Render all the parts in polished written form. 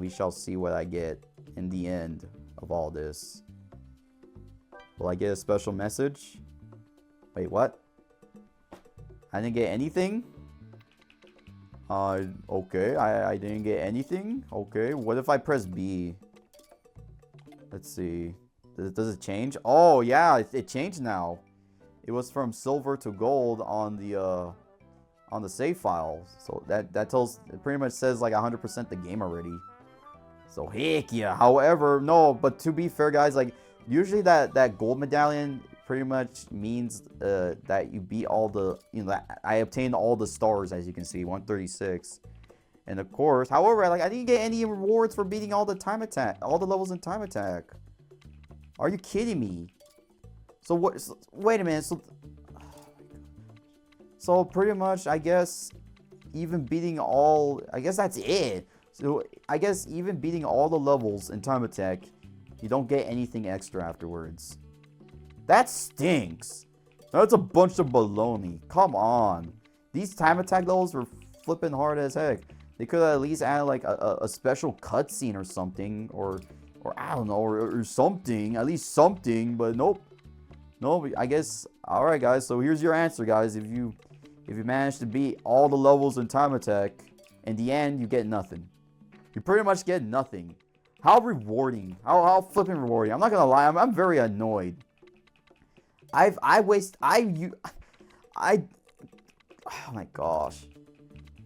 We shall see what I get in the end of all this. Will I get a special message? Wait, what? I didn't get anything? Okay, I didn't get anything. Okay, what if I press B? Let's see. Does it change? Oh, yeah, it changed now. It was from silver to gold on the save file. So that tells, it pretty much says like 100% the game already. So heck yeah. However, no, but to be fair, guys, like usually that gold medallion pretty much means that you beat all the, I obtained all the stars, as you can see, 136. And of course, however, like I didn't get any rewards for beating all the time attack, all the levels in time attack. Are you kidding me? So what? So, wait a minute. So pretty much, I guess, even beating all, I guess that's it. So I guess even beating all the levels in time attack, you don't get anything extra afterwards. That stinks. That's a bunch of baloney. Come on. These time attack levels were flipping hard as heck. They could have at least added like a special cutscene or something, or I don't know, or something, at least something. But nope. No, I guess. All right, guys. So here's your answer, guys. If you manage to beat all the levels in time attack, in the end you get nothing. You pretty much get nothing. How rewarding? How flipping rewarding? I'm not gonna lie. I'm very annoyed. Oh my gosh.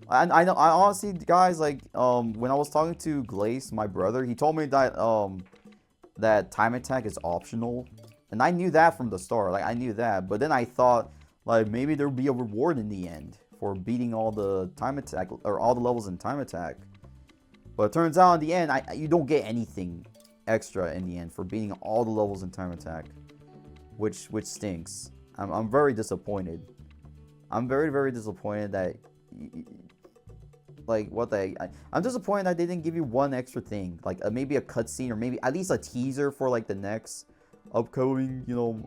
I honestly, guys, like when I was talking to Glace, my brother, he told me that that time attack is optional, and I knew that from the start. Like I knew that, but then I thought like maybe there would be a reward in the end for beating all the time attack or all the levels in time attack. But it turns out in the end, you don't get anything extra in the end for beating all the levels in time attack, which stinks. I'm very disappointed. I'm very disappointed that, like, I'm disappointed that they didn't give you one extra thing, like maybe a cutscene or maybe at least a teaser for like the next upcoming,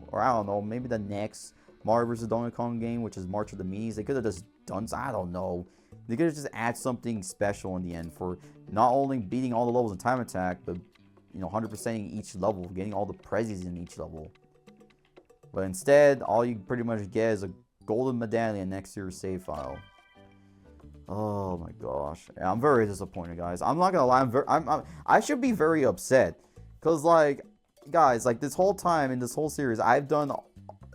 or I don't know, maybe the next Mario vs. Donkey Kong game, which is March of the Minis. They could have just done, I don't know. They could have just add something special in the end for not only beating all the levels in time attack, but 100%ing each level, getting all the prezzies in each level. But instead, all you pretty much get is a golden medallion next to your save file. Oh my gosh, yeah, I'm very disappointed, guys. I'm not gonna lie, I should be very upset, cause like, guys, like this whole time in this whole series, I've done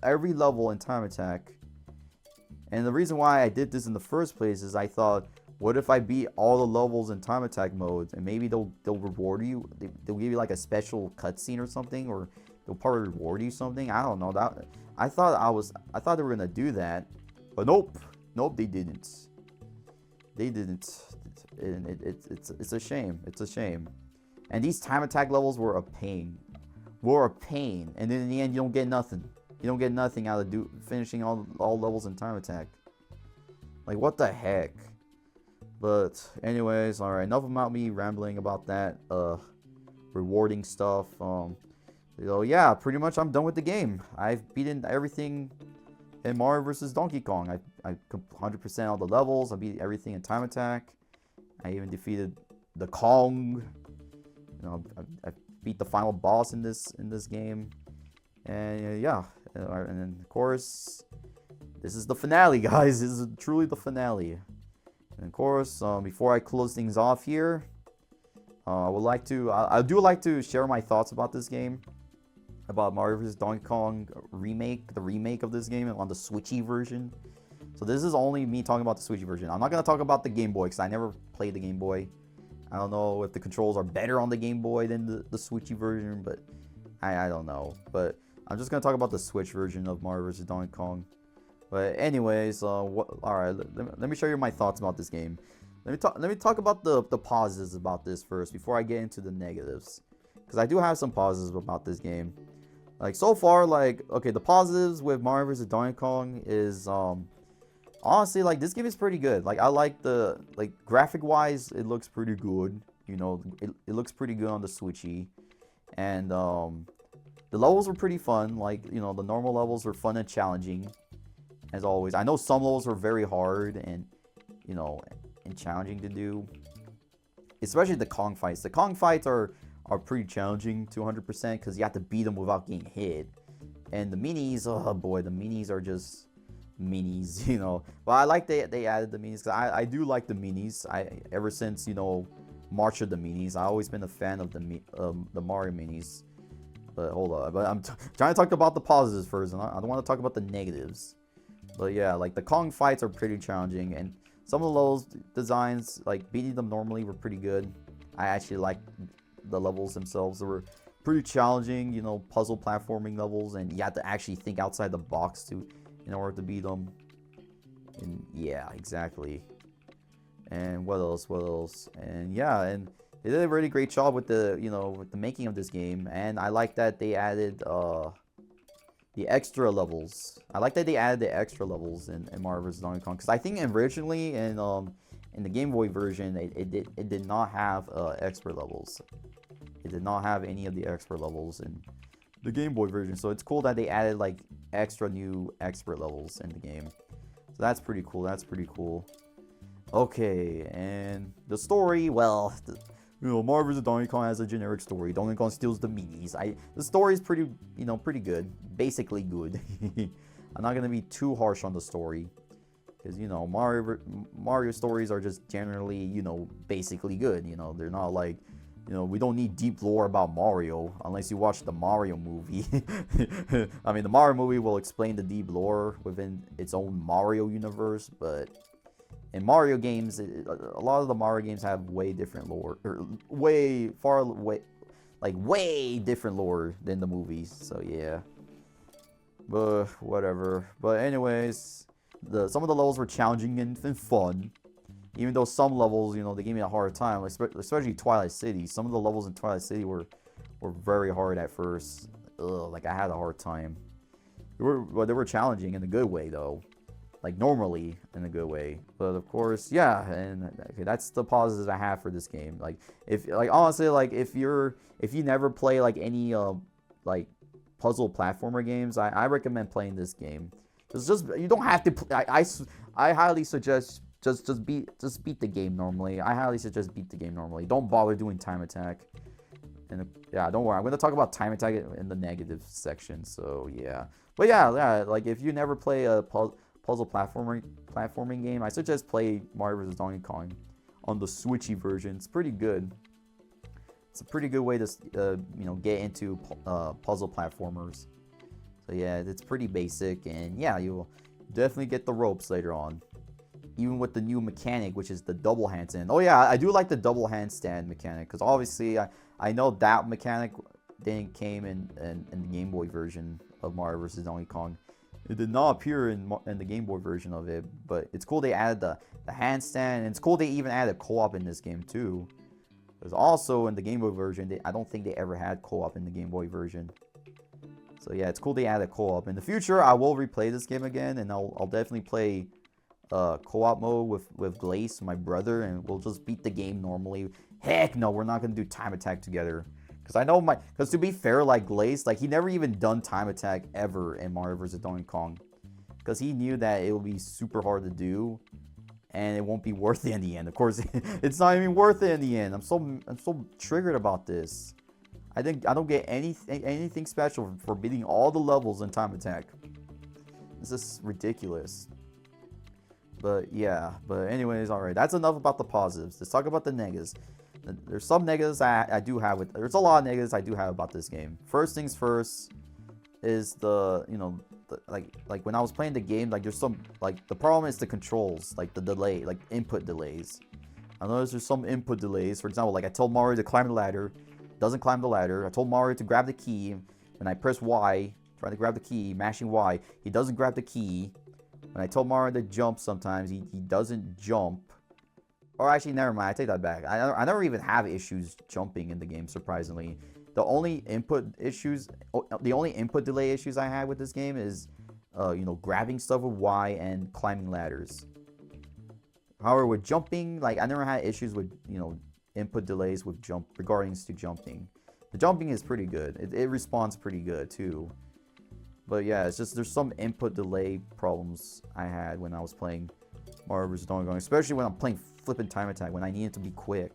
every level in time attack. And the reason why I did this in the first place is I thought, what if I beat all the levels in time attack modes, and maybe they'll reward you, they'll give you like a special cutscene or something, or they'll probably reward you something. I don't know. I thought they were gonna do that, but nope, they didn't. They didn't. And it's a shame. It's a shame. And these time attack levels were a pain. And then in the end, you don't get nothing. You don't get nothing out of finishing all levels in time attack. Like, what the heck? But anyways, all right. Enough about me rambling about that rewarding stuff. Yeah, pretty much I'm done with the game. I've beaten everything in Mario vs. Donkey Kong. I 100% all the levels. I beat everything in time attack. I even defeated the Kong. I beat the final boss in this game. And yeah, and then of course, this is the finale, guys. This is truly the finale. And of course, before I close things off here, I do like to share my thoughts about this game, about Mario vs. Donkey Kong remake, the remake of this game on the Switchy version. So this is only me talking about the Switchy version. I'm not gonna talk about the Game Boy because I never played the Game Boy. I don't know if the controls are better on the Game Boy than the Switchy version, but I don't know. But I'm just gonna talk about the Switch version of Mario vs. Donkey Kong. But anyways, all right, let me show you my thoughts about this game. Let me talk about the positives about this first before I get into the negatives, because I do have some positives about this game. Like so far, like okay, the positives with Mario vs. Donkey Kong is honestly, like this game is pretty good. Like I like graphic wise, it looks pretty good. It looks pretty good on the Switchy, and the levels were pretty fun. Like the normal levels were fun and challenging, as always. I know some levels were very hard and and challenging to do. especially the Kong fights. The Kong fights are pretty challenging to 100% because you have to beat them without getting hit. And the minis, oh boy, the minis are just minis, you know. But I like they added the minis because I do like the minis. Ever since, you know, March of the minis, I've always been a fan of the Mario minis. But hold on, but I'm trying to talk about the positives first, and I don't want to talk about the negatives. But yeah, like the Kong fights are pretty challenging, and some of the levels designs, like beating them normally, were pretty good. I actually like the levels themselves. They were pretty challenging, you know, puzzle platforming levels, and you have to actually think outside the box in order to beat them. And yeah, exactly. And what else? What else? And yeah, and they did a really great job with the, you know, with the making of this game. And I like that they added the extra levels. I like that they added the extra levels in Mario vs. Donkey Kong, because I think originally in the Game Boy version it did not have extra levels. It did not have any of the extra levels in the Game Boy version. So it's cool that they added like extra new expert levels in the game. So that's pretty cool. That's pretty cool. Okay, and the story, well, you know, Mario vs. Donkey Kong has a generic story. Donkey Kong steals the minis. The story is pretty, you know, pretty good. Basically good. I'm not gonna be too harsh on the story, because, you know, Mario stories are just generally, you know, basically good. You know, they're not like, you know, we don't need deep lore about Mario unless you watch the Mario movie. I mean, the Mario movie will explain the deep lore within its own Mario universe, but in Mario games, a lot of the Mario games have way different lore, or way different lore than the movies. So yeah, but whatever. But anyways, some of the levels were challenging and fun, even though some levels, you know, they gave me a hard time, especially Twilight City. Some of the levels in Twilight City were very hard at first. Like I had a hard time. They were challenging in a good way though. Like normally in a good way. But of course, yeah, and okay, that's the positives I have for this game. Like honestly, like if you never play like any like puzzle platformer games, I recommend playing this game. It's just, you don't have to I highly suggest just beat the game normally. I highly suggest beat the game normally. Don't bother doing time attack. And yeah, don't worry. I'm gonna talk about time attack in the negative section. So yeah, but yeah, like if you never play a puzzle platforming game, I suggest play Mario vs. Donkey Kong on the Switchy version. It's pretty good. It's a pretty good way to you know, get into puzzle platformers. So yeah, it's pretty basic, and yeah, you'll definitely get the ropes later on. Even with the new mechanic, which is the double handstand. Oh yeah, I do like the double handstand mechanic, because obviously I know that mechanic didn't came in the Game Boy version of Mario vs. Donkey Kong. It did not appear in the Game Boy version of it, but it's cool they added the handstand, and it's cool they even added co-op in this game too. Because also in the Game Boy version, I don't think they ever had co-op in the Game Boy version. So yeah, it's cool they added co-op. In the future, I will replay this game again, and I'll definitely play co-op mode with Glace, my brother, and we'll just beat the game normally. Heck no, we're not gonna do time attack together. Because I know because to be fair, like Glace, like he never even done time attack ever in Mario vs. Donkey Kong. Because he knew that it would be super hard to do, and it won't be worth it in the end. Of course, it's not even worth it in the end. I'm so triggered about this. I don't get anything special for beating all the levels in time attack. This is ridiculous. But yeah, but anyways, alright. That's enough about the positives. Let's talk about the negatives. There's some negatives I do have with. There's a lot of negatives I do have about this game. First things first is the, you know, like when I was playing the game, like there's some, like the problem is the controls, like the delay, like input delays. I noticed there's some input delays. For example, like I told Mario to climb the ladder, doesn't climb the ladder. I told Mario to grab the key, when I press Y, trying to grab the key, mashing Y, he doesn't grab the key. When I told Mario to jump, sometimes he doesn't jump. Or actually, never mind. I take that back. I never even have issues jumping in the game, surprisingly. The only input delay issues I had with this game is, you know, grabbing stuff with Y and climbing ladders. However, with jumping, like I never had issues with, you know, input delays with regarding to jumping. The jumping is pretty good. It responds pretty good too. But yeah, it's just there's some input delay problems I had when I was playing Mario vs. Donkey Kong, especially when I'm playing flipping time attack when I need it to be quick.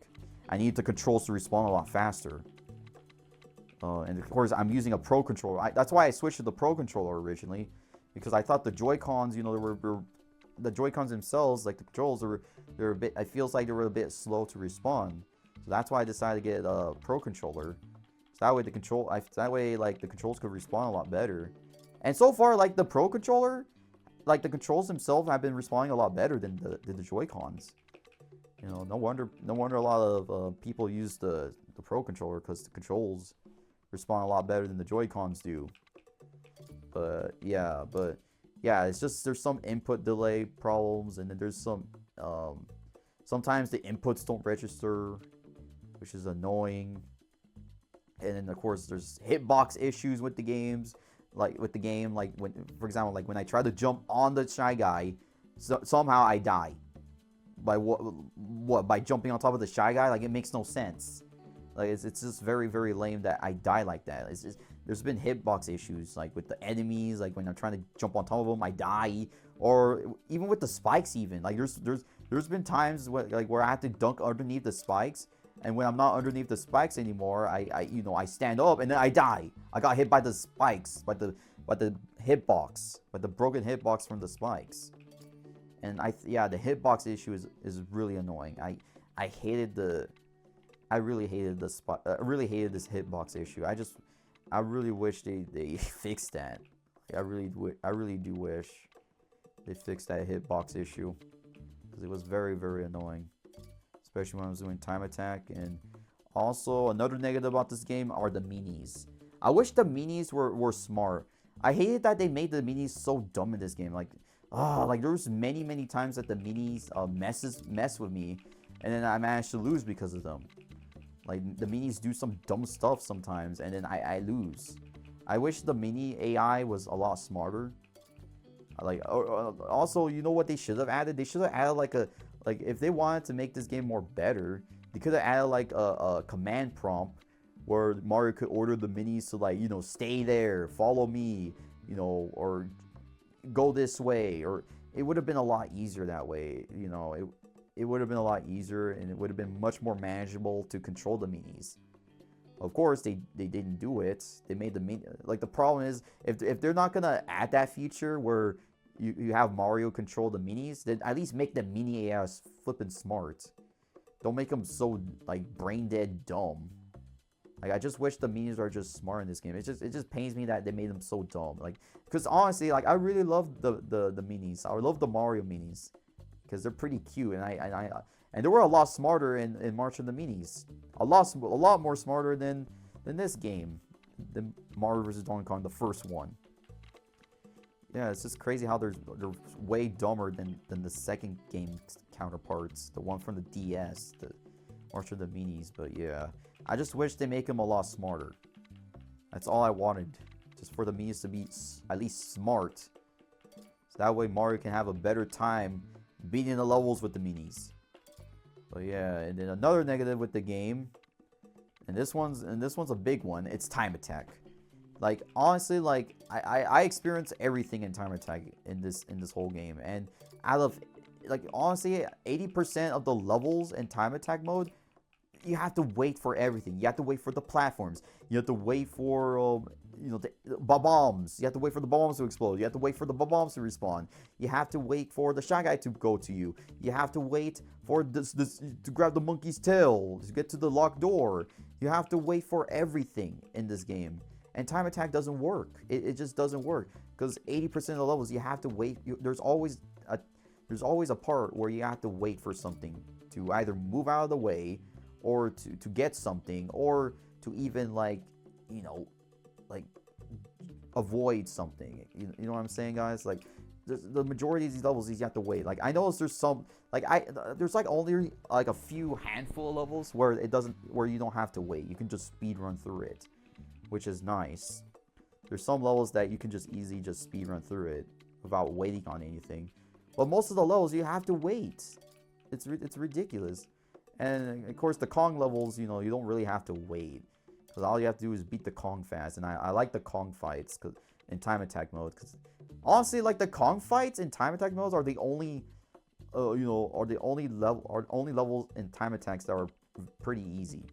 I need the controls to respond a lot faster. And of course, I'm using a Pro controller. That's why I switched to the Pro controller originally, because I thought the Joy-Cons, you know, the Joy-Cons themselves, like the controls, they're a bit. It feels like they were a bit slow to respond. So that's why I decided to get a Pro controller. So that way like the controls could respond a lot better. And so far, like the Pro controller, like the controls themselves have been responding a lot better than the Joy-Cons. You know, no wonder a lot of people use the Pro controller, because the controls respond a lot better than the Joy-Cons do. But yeah, it's just there's some input delay problems, and then there's some sometimes the inputs don't register, which is annoying. And then of course there's hitbox issues with the games, like when, for example, like when I try to jump on the Shy Guy, somehow I die. By what? By jumping on top of the Shy Guy? Like, it makes no sense. Like, it's just very, very lame that I die like that. It's just, there's been hitbox issues, like with the enemies, like when I'm trying to jump on top of them, I die. Or even with the spikes, even like there's been times where I have to dunk underneath the spikes, and when I'm not underneath the spikes anymore, I stand up and then I die. I got hit by the spikes, by the hitbox, by the broken hitbox from the spikes. And the hitbox issue is really annoying. I really hated this hitbox issue. I really wish they fixed that. I really do wish they fixed that hitbox issue, because it was very, very annoying, especially when I was doing time attack. And also another negative about this game are the minis. I wish the minis were smart. I hated that they made the minis so dumb in this game. Like there was many times that the minis mess with me, and then I managed to lose because of them. Like, the minis do some dumb stuff sometimes, and then I lose. I wish the mini AI was a lot smarter. Like, also, you know what they should have added? They should have added like if they wanted to make this game more better, they could have added like a command prompt where Mario could order the minis to, like, you know, stay there, follow me, you know, or go this way. Or it would have been a lot easier that way. You know, it would have been a lot easier, and it would have been much more manageable to control the minis. Of course, they didn't do it. They made the mini, like, the problem is, if they're not gonna add that feature where you have Mario control the minis, then at least make the mini AIs flippin' smart. Don't make them so, like, brain dead dumb. Like, I just wish the minis are just smart in this game. It just pains me that they made them so dumb. Like, because honestly, like, I really love the minis. I love the Mario minis, because they're pretty cute, and they were a lot smarter in March of the Minis. A lot more smarter than this game, than Mario vs. Donkey Kong, the first one. Yeah, it's just crazy how they're way dumber than the second game counterparts, the one from the DS, the March of the Minis. But yeah, I just wish they make them a lot smarter. That's all I wanted, just for the Minis to be at least smart, so that way Mario can have a better time beating the levels with the minis. But yeah, and then another negative with the game, and this one's a big one. It's time attack. Like, honestly, like, I experienced everything in time attack in this whole game, and out of, like, honestly, 80% of the levels in time attack mode, you have to wait for everything. You have to wait for the platforms. You have to wait for you know, the Bob-ombs. You have to wait for the bombs to explode. You have to wait for the Bob-ombs to respawn. You have to wait for the Shy Guy to go to you. You have to wait for this to grab the monkey's tail to get to the locked door. You have to wait for everything in this game. And time attack doesn't work. It just doesn't work, because 80% of the levels you have to wait. There's always a part where you have to wait for something to either move out of the way, or to get something, or to even, like, you know, like, avoid something. You know what I'm saying, guys? Like, the majority of these levels, you have to wait. Like, I know there's some, like, there's like only like a few handful of levels where you don't have to wait. You can just speed run through it, which is nice. There's some levels that you can just easily just speed run through it without waiting on anything. But most of the levels you have to wait. It's ridiculous. And of course the Kong levels, you know, you don't really have to wait, because all you have to do is beat the Kong fast. And I like the Kong fights in time attack mode, because honestly, like, the Kong fights in time attack modes are the only levels in time attacks that are pretty easy.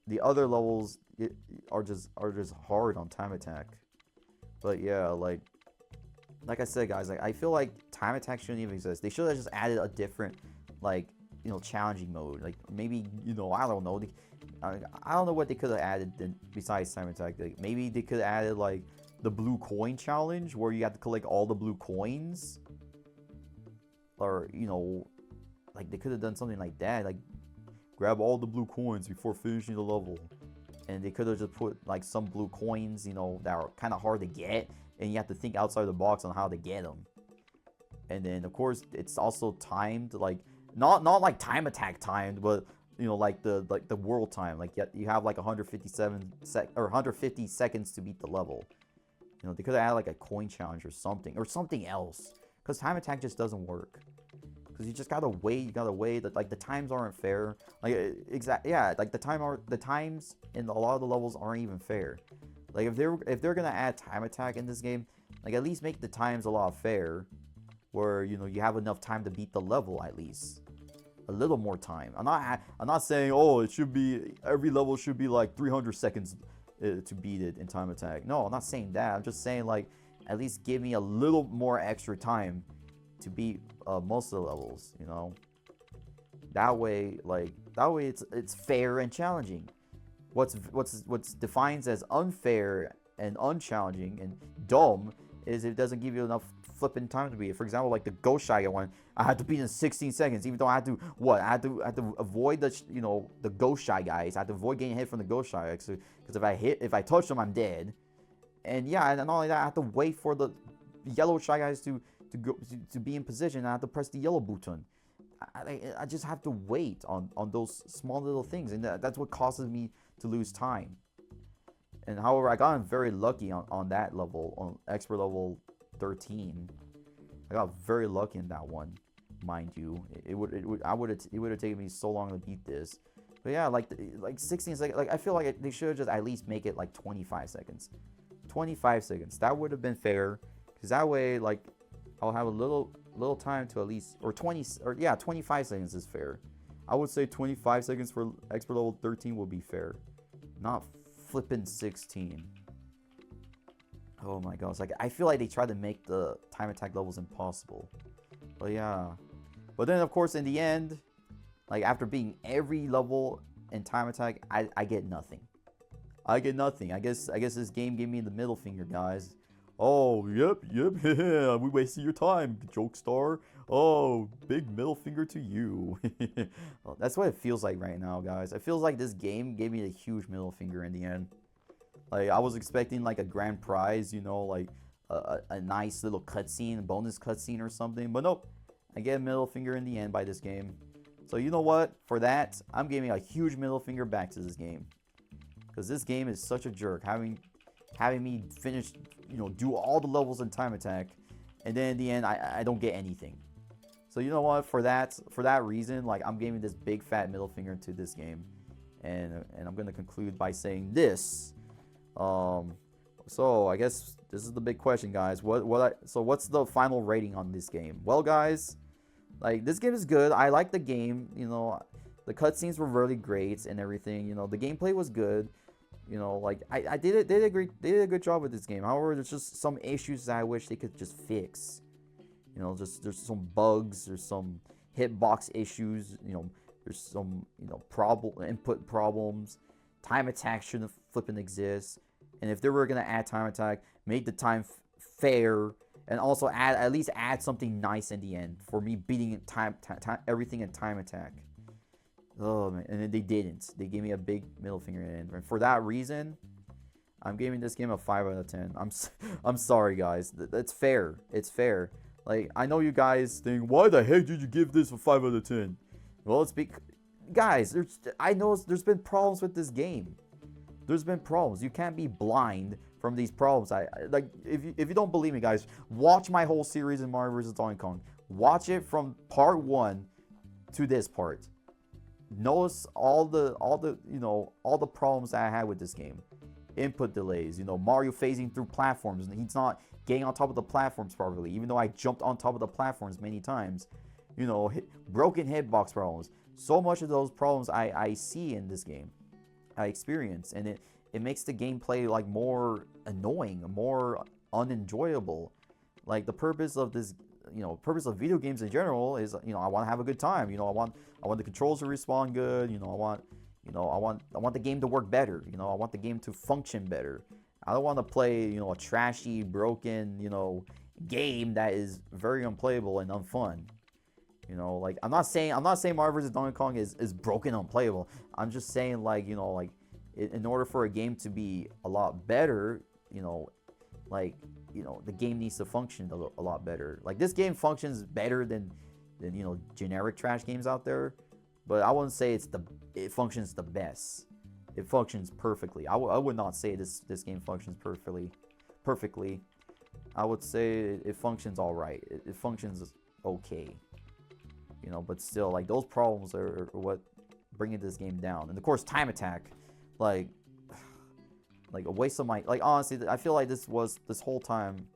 The other levels are just hard on time attack. But yeah, like I said, guys, like I feel like time attack shouldn't even exist. They should have just added a different, like, challenging mode. Like maybe, I don't know. I don't know what they could have added besides time attack. Like maybe they could have added like the blue coin challenge where you have to collect all the blue coins, or like they could have done something like that. Like grab all the blue coins before finishing the level, and they could have just put like some blue coins, that are kind of hard to get, and you have to think outside the box on how to get them. And then of course it's also timed, like not like time attack timed, but like the world time. Like you have like 150 seconds to beat the level. They could have added like a coin challenge or something else, because time attack just doesn't work. Because you just gotta wait. You gotta wait. Like the times aren't fair. Like yeah. Like the times in a lot of the levels aren't even fair. Like if they're gonna add time attack in this game, like at least make the times a lot fair, where you have enough time to beat the level at least. A little more time. I'm not saying it should be every level should be like 300 seconds to beat it in time attack. No, I'm not saying that. I'm just saying like at least give me a little more extra time to beat most of the levels. That way it's fair and challenging. What's defined as unfair and unchallenging and dumb is it doesn't give you enough flipping time to beat it. For example, like the Ghost Shy one, I had to beat in 16 seconds, even though I had to avoid the Ghost Shy guys. I had to avoid getting hit from the Ghost Shy guys, because if I touch them, I'm dead. And yeah, and not only that, I have to wait for the yellow Shy guys to be in position. I have to press the yellow button. I just have to wait on those small little things, and that's what causes me to lose time. And however, I got very lucky on that level, on expert level 13. I got very lucky in that one, mind you. It would have taken me so long to beat this. But yeah, like 16 seconds. Like I feel like they should just at least make it like 25 seconds. 25 seconds. That would have been fair, because that way like I'll have a little time to at least, or 25 seconds is fair. I would say 25 seconds for expert level 13 would be fair, not flipping 16. Oh my gosh, like I feel like they tried to make the time attack levels impossible. But yeah. But then of course in the end, like after beating every level in time attack, I get nothing. I get nothing. I guess this game gave me the middle finger, guys. Oh, yep, yeah, we wasted your time, joke star. Oh, big middle finger to you. Well, that's what it feels like right now, guys. It feels like this game gave me a huge middle finger in the end. Like, I was expecting, like, a grand prize, like, a nice little cutscene, a bonus cutscene or something. But nope, I get a middle finger in the end by this game. So, you know what? For that, I'm giving a huge middle finger back to this game. Because this game is such a jerk. Having me finish, do all the levels in time attack, and then in the end, I don't get anything. So, you know what? For that reason, like, I'm giving this big fat middle finger to this game. And I'm going to conclude by saying this. So I guess this is the big question, guys. So what's the final rating on this game? Well, guys, like, this game is good. I like the game. The cutscenes were really great and everything. The gameplay was good. Like I did a good job with this game. However, there's just some issues that I wish they could just fix. There's some bugs. There's some hitbox issues. There's some input problems. Time attack shouldn't flipping exist. And if they were gonna add time attack, make the time fair, and also at least add something nice in the end for me beating everything in time attack. Oh man, and then they didn't. They gave me a big middle finger in the end. And for that reason, I'm giving this game a 5 out of 10. I'm sorry, guys. That's fair. It's fair. Like, I know you guys think, why the heck did you give this a 5 out of 10? Well, it's because, guys, I know there's been problems with this game. There's been problems. You can't be blind from these problems. If you don't believe me, guys, watch my whole series in Mario vs. Donkey Kong. Watch it from part 1 to this part. Notice all the problems that I had with this game. Input delays, Mario phasing through platforms and he's not getting on top of the platforms properly, even though I jumped on top of the platforms many times. broken hitbox problems. So much of those problems I see in this game, I experience, and it makes the gameplay like more annoying, more unenjoyable. Like the purpose of this, purpose of video games in general is, I want to have a good time. I want the controls to respond good. I want the game to work better. I want the game to function better. I don't want to play, a trashy, broken, game that is very unplayable and unfun. Like I'm not saying Mario vs. Donkey Kong is broken, unplayable. I'm just saying, like, in order for a game to be a lot better, the game needs to function a lot better. Like this game functions better than generic trash games out there, but I wouldn't say it functions the best. It functions perfectly. I would not say this game functions perfectly. I would say it functions all right. It functions okay. But still, like, those problems are what bringing this game down. And of course, time attack, like a waste of my, like, honestly, I feel like this whole time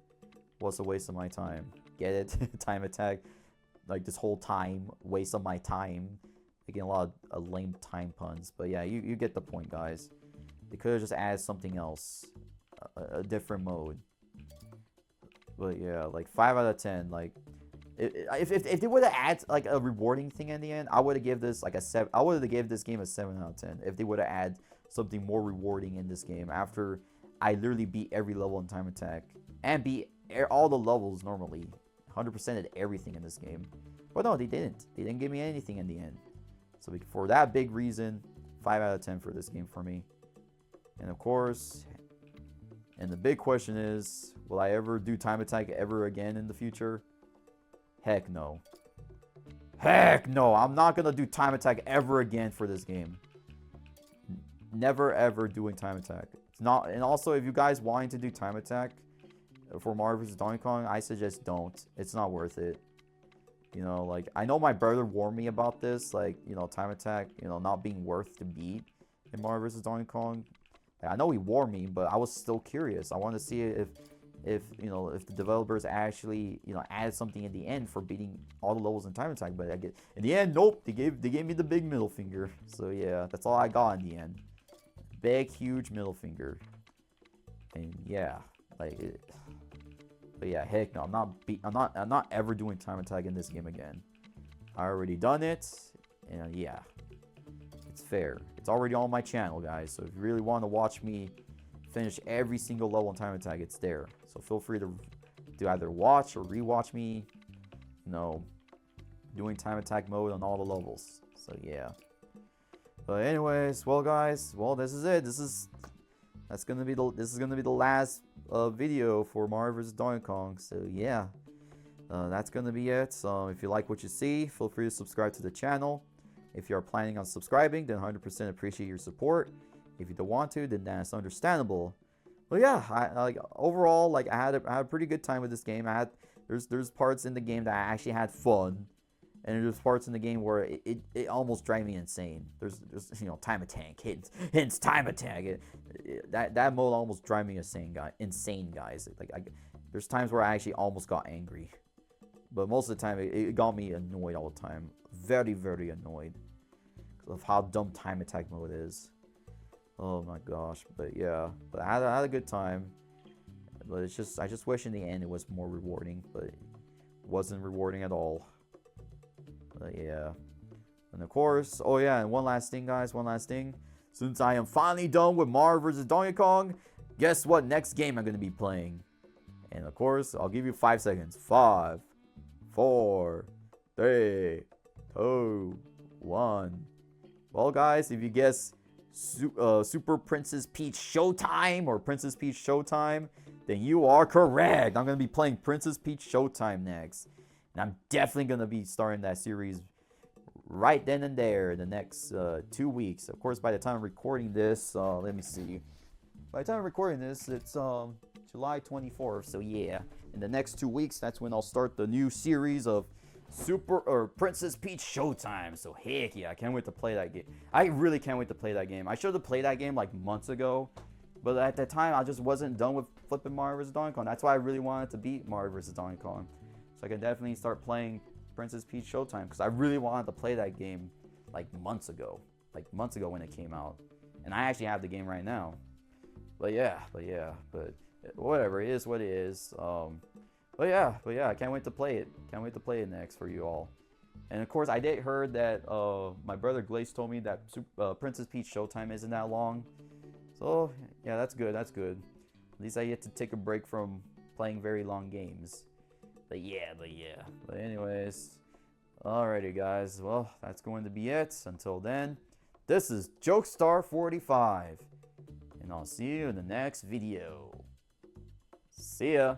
was a waste of my time. Get it? Time attack, like this whole time, waste of my time. Again, a lot of lame time puns, but yeah, you get the point, guys. They could have just added something else, a different mode. But yeah, like 5 out of 10. Like, if they would have added like a rewarding thing in the end, I would have given this like a 7. I would have given this game a 7 out of 10 if they would have added something more rewarding in this game. After I literally beat every level in time attack and beat all the levels normally, 100%ed everything in this game. But no, they didn't. They didn't give me anything in the end. So for that big reason, 5 out of 10 for this game for me. And of course, and the big question is, will I ever do time attack ever again in the future? Heck no. Heck no. I'm not going to do time attack ever again for this game. Never ever doing time attack. It's not. And also, if you guys wanting to do time attack for Mario vs. Donkey Kong, I suggest don't. It's not worth it. Like, I know my brother warned me about this, like, time attack, not being worth to beat in Mario vs. Donkey Kong. Like, I know he warned me, but I was still curious. I wanted to see if the developers actually, added something in the end for beating all the levels in time attack. But in the end, nope, they gave me the big middle finger. So yeah, that's all I got in the end. Big, huge middle finger. And yeah, like. But yeah, heck no, I'm not ever doing time attack in this game again. I already done it, and yeah, it's fair. It's already on my channel, guys. So if you really want to watch me finish every single level in time attack, it's there. So feel free to either watch or rewatch me, doing time attack mode on all the levels. So yeah. But anyways, well, guys, this is it. This is gonna be the last video for Mario vs. Donkey Kong. So yeah, that's gonna be it. So if you like what you see, feel free to subscribe to the channel. If you are planning on subscribing, then 100% appreciate your support. If you don't want to, then that's understandable. But yeah, overall, like, I had a pretty good time with this game. There's parts in the game that I actually had fun, and there's parts in the game where it almost drives me insane. There's time attack, hits time attack. That mode almost drives me insane, guys. Like, there's times where I actually almost got angry, but most of the time it got me annoyed all the time. Very, very annoyed of how dumb time attack mode is. Oh my gosh. But yeah, but I had a good time. But I just wish in the end it was more rewarding, but it wasn't rewarding at all. But yeah. And of course, oh yeah, and one last thing, guys, since I am finally done with Mario vs. Donkey Kong, guess what next game I'm going to be playing? And of course, I'll give you 5 seconds. 5, 4, 3, 2, 1. Well, guys, if you guess Super Princess Peach Showtime or Princess Peach Showtime, then you are correct. I'm going to be playing Princess Peach Showtime next. And I'm definitely going to be starting that series right then and there the next 2 weeks. Of course, by the time I'm recording this, let me see. By the time I'm recording this, it's July 24th. So yeah, in the next 2 weeks, that's when I'll start the new series of Princess Peach Showtime. So heck yeah, I can't wait to play that game. I really can't wait to play that game. I should have played that game like months ago, but at that time I just wasn't done with flipping Mario vs. Donkey Kong. That's why I really wanted to beat Mario vs. Donkey Kong, so I can definitely start playing Princess Peach Showtime, because I really wanted to play that game like months ago when it came out, and I actually have the game right now. But whatever, it is what it is. But yeah, I can't wait to play it. Can't wait to play it next for you all. And of course, I did heard that my brother Glaze told me that Princess Peach Showtime isn't that long. So yeah, that's good. That's good. At least I get to take a break from playing very long games. But anyways, alrighty guys. Well, that's going to be it. Until then, this is Jokestar45, and I'll see you in the next video. See ya.